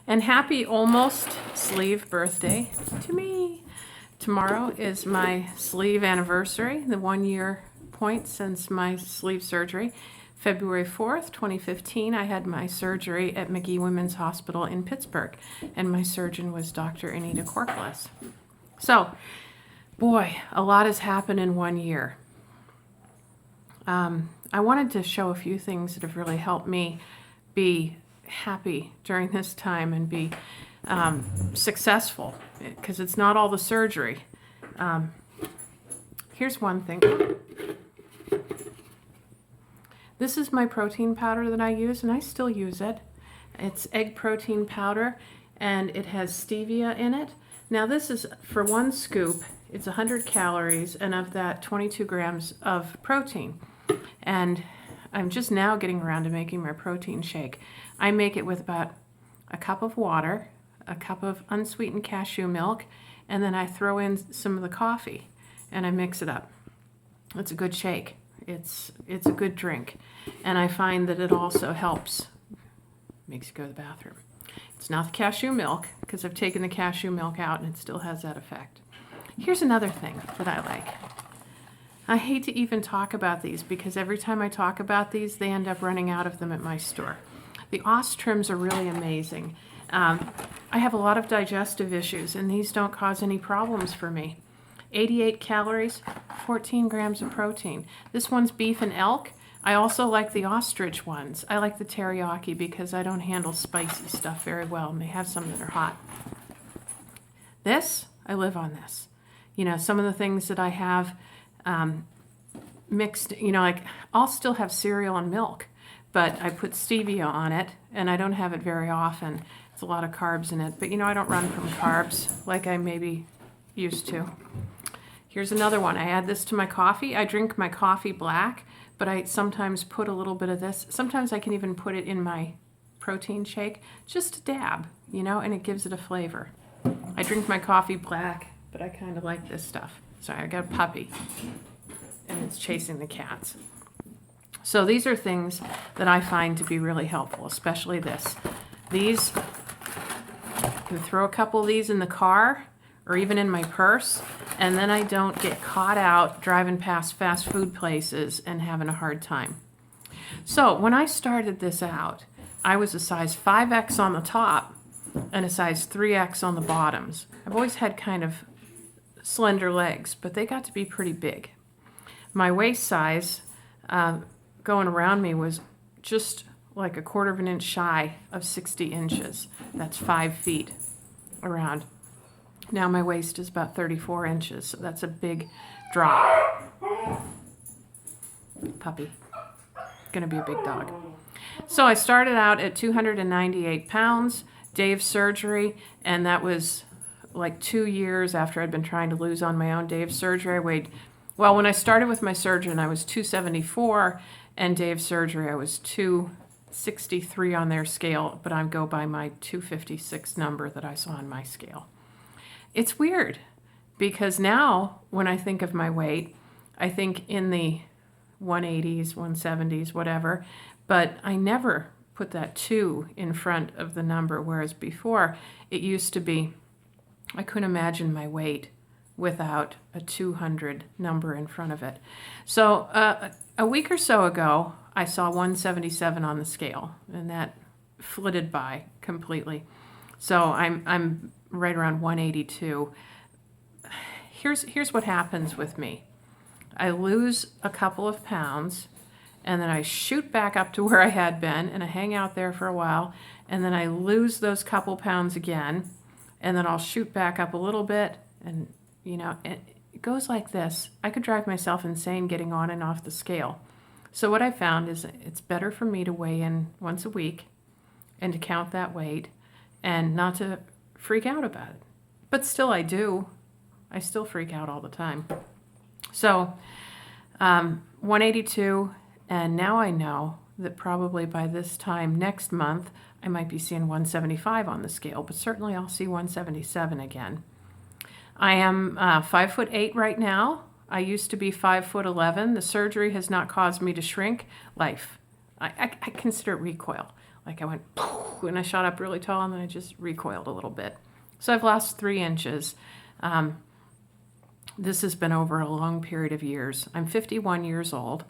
And happy almost sleeve birthday to me. Tomorrow is my sleeve anniversary, the 1 year point since my sleeve surgery. February 4th, 2015, I had my surgery at McGee Women's Hospital in Pittsburgh, and my surgeon was Dr. Anita Corkless. So, boy, a lot has happened in 1 year. I wanted to show a few things that have really helped me be happy during this time and be successful, because it's not all the surgery. Here's one thing. This is my protein powder that I use, and I still use it. It's egg protein powder, and it has stevia in it. Now this is, for 1 scoop, it's 100 calories, and of that 22 grams of protein. And I'm just now getting around to making my protein shake. I make it with about a cup of water, a cup of unsweetened cashew milk, and then I throw in some of the coffee, and I mix it up. It's a good shake. It's a good drink. And I find that it also helps, makes you go to the bathroom. It's not the cashew milk, because I've taken the cashew milk out and it still has that effect. Here's another thing that I like. I hate to even talk about these, because every time I talk about these, they end up running out of them at my store. The Ostrims are really amazing. I have a lot of digestive issues, and these don't cause any problems for me. 88 calories, 14 grams of protein. This one's beef and elk. I also like the ostrich ones. I like the teriyaki because I don't handle spicy stuff very well, and they have some that are hot. This, I live on this. You know, some of the things that I have mixed, you know, like I'll still have cereal and milk, but I put stevia on it, and I don't have it very often. It's a lot of carbs in it, but you know, I don't run from carbs like I maybe used to. Here's another one. I add this to my coffee. I drink my coffee black, but I sometimes put a little bit of this. Sometimes I can even put it in my protein shake, just a dab, you know, and it gives it a flavor. I drink my coffee black, but I kind of like this stuff. Sorry, I got a puppy, and it's chasing the cats. So these are things that I find to be really helpful, especially this. These, you can throw a couple of these in the car or even in my purse, and then I don't get caught out driving past fast food places and having a hard time. So when I started this out, I was a size 5X on the top and a size 3X on the bottoms. I've always had kind of slender legs, but they got to be pretty big. My waist size going around me was just like a 1/4 of an inch shy of 60 inches. That's 5 feet around. Now my waist is about 34 inches, so that's a big drop. Puppy. Gonna be a big dog. So I started out at 298 pounds, Dave's surgery, and that was like 2 years after I'd been trying to lose on my own. Dave's surgery, I weighed, well, when I started with my surgeon, I was 274, and Dave's surgery, I was 263 on their scale, but I go by my 256 number that I saw on my scale. It's weird, because now when I think of my weight, I think in the 180s, 170s, whatever, but I never put that 2 in front of the number, whereas before it used to be, I couldn't imagine my weight without a 200 number in front of it. So a week or so ago, I saw 177 on the scale, and that flitted by completely. So I'm right around 182. Here's what happens with me. I lose a couple of pounds, and then I shoot back up to where I had been, and I hang out there for a while, and then I lose those couple pounds again, and then I'll shoot back up a little bit, and you know, it goes like this. I could drive myself insane getting on and off the scale. So what I found is it's better for me to weigh in once a week and to count that weight and not to freak out about it. But still I do. I still freak out all the time. So 182, and now I know that probably by this time next month I might be seeing 175 on the scale, but certainly I'll see 177 again. I am 5'8" right now. I used to be 5'11". The surgery has not caused me to shrink. Life. I consider it recoil. Like I went, and I shot up really tall, and then I just recoiled a little bit. So I've lost 3 inches. This has been over a long period of years. I'm 51 years old,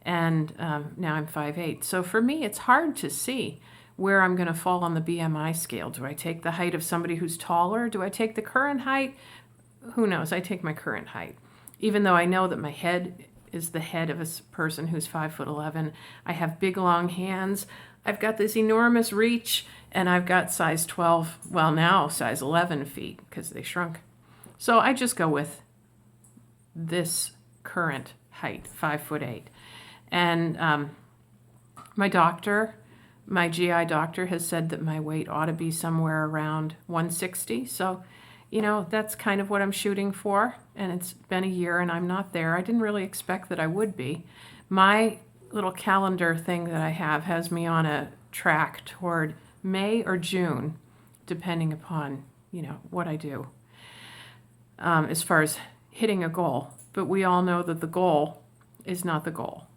and now I'm 5'8". So for me, it's hard to see where I'm going to fall on the BMI scale. Do I take the height of somebody who's taller? Do I take the current height? Who knows? I take my current height. Even though I know that my head is the head of a person who's 5'11". I have big, long hands. I've got this enormous reach, and I've got size 12, well, now size 11 feet because they shrunk. So I just go with this current height, 5'8". And my doctor, my GI doctor, has said that my weight ought to be somewhere around 160. So, you know, that's kind of what I'm shooting for. And it's been a year and I'm not there. I didn't really expect that I would be. My little calendar thing that I have has me on a track toward May or June, depending upon, you know, what I do as far as hitting a goal. But we all know that the goal is not the goal.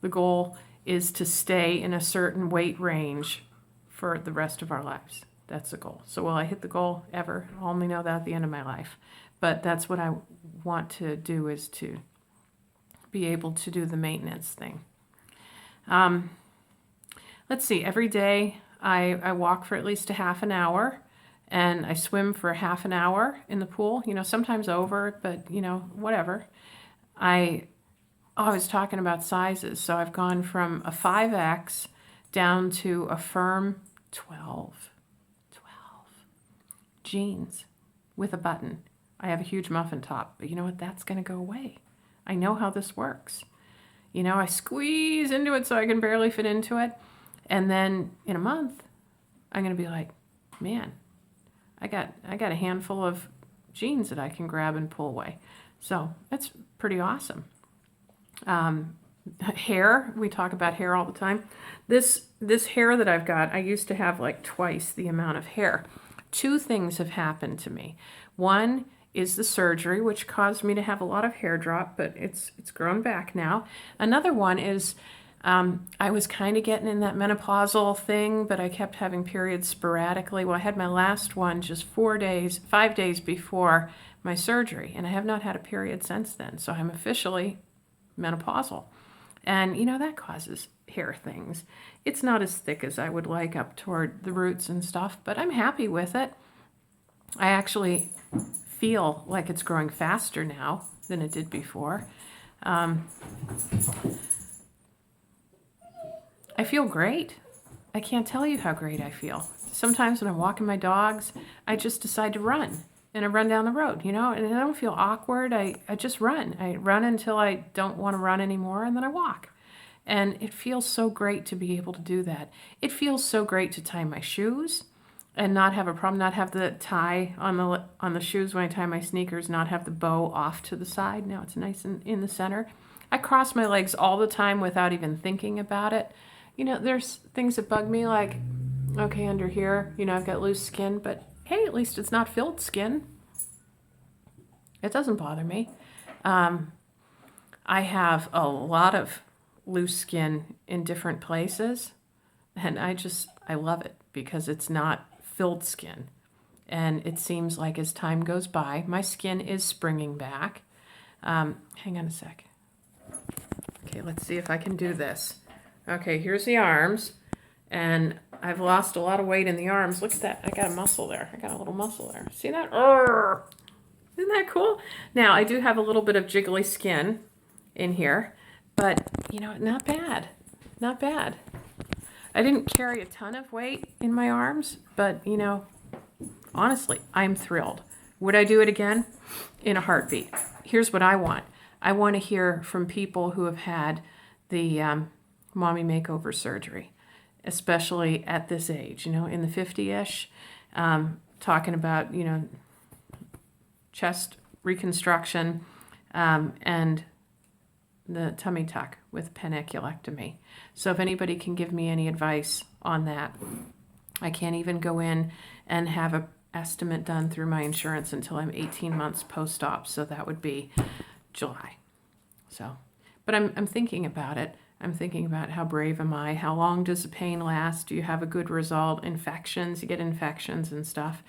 The goal is to stay in a certain weight range for the rest of our lives. That's the goal. So will I hit the goal ever? I'll only know that at the end of my life. But that's what I want to do, is to be able to do the maintenance thing. Let's see, every day I walk for at least a half an hour, and I swim for half an hour in the pool, you know, sometimes over, but, you know, whatever. I was talking about sizes, so I've gone from a 5X down to a firm 12 jeans with a button. I have a huge muffin top, but you know what? That's going to go away. I know how this works. You know, I squeeze into it so I can barely fit into it. And then in a month, I'm going to be like, man, I got a handful of jeans that I can grab and pull away. So that's pretty awesome. Hair, we talk about hair all the time. This hair that I've got, I used to have like twice the amount of hair. 2 things have happened to me. One is the surgery, which caused me to have a lot of hair drop, but it's grown back now. Another one is I was kind of getting in that menopausal thing, but I kept having periods sporadically. Well, I had my last one just 5 days before my surgery, and I have not had a period since then. So I'm officially menopausal. And, you know, that causes hair things. It's not as thick as I would like up toward the roots and stuff, but I'm happy with it. I actually feel like it's growing faster now than it did before. I feel great. I can't tell you how great I feel. Sometimes when I'm walking my dogs, I just decide to run. And I run down the road, you know, and I don't feel awkward. I just run. I run until I don't want to run anymore, and then I walk. And it feels so great to be able to do that. It feels so great to tie my shoes and not have a problem, not have the tie on the shoes when I tie my sneakers, not have the bow off to the side. Now it's nice and in the center. I cross my legs all the time without even thinking about it. You know, there's things that bug me, like, okay, under here, you know, I've got loose skin, but hey, at least it's not filled skin. It doesn't bother me. I have a lot of loose skin in different places, and I love it because it's not filled skin. And it seems like as time goes by, my skin is springing back. Hang on a sec. Okay, let's see if I can do this. Okay, here's the arms, and I've lost a lot of weight in the arms. Look at that. I got a muscle there. I got a little muscle there. See that? Urgh. Isn't that cool? Now, I do have a little bit of jiggly skin in here, but, you know, not bad. Not bad. I didn't carry a ton of weight in my arms, but, you know, honestly, I'm thrilled. Would I do it again? In a heartbeat. Here's what I want. I want to hear from people who have had the mommy makeover surgery, especially at this age, you know, in the 50-ish, talking about, you know, chest reconstruction and the tummy tuck with peniculectomy. So if anybody can give me any advice on that, I can't even go in and have an estimate done through my insurance until I'm 18 months post-op, so that would be July. So, but I'm thinking about it. I'm thinking about how brave am I? How long does the pain last? Do you have a good result? Infections, you get infections and stuff.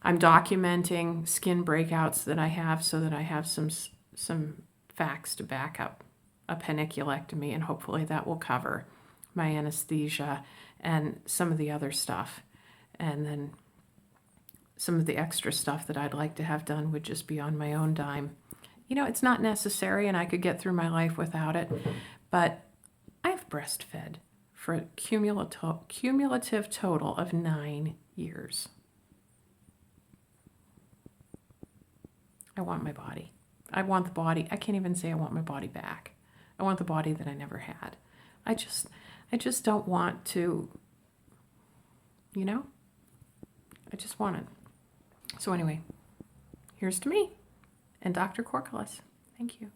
I'm documenting skin breakouts that I have so that I have some facts to back up a paniculectomy, and hopefully that will cover my anesthesia and some of the other stuff. And then some of the extra stuff that I'd like to have done would just be on my own dime. You know, it's not necessary and I could get through my life without it, but I've breastfed for a cumulative total of 9 years. I want my body. I want the body. I can't even say I want my body back. I want the body that I never had. I just don't want to, you know? I just want it. So anyway, here's to me and Dr. Corkelis. Thank you.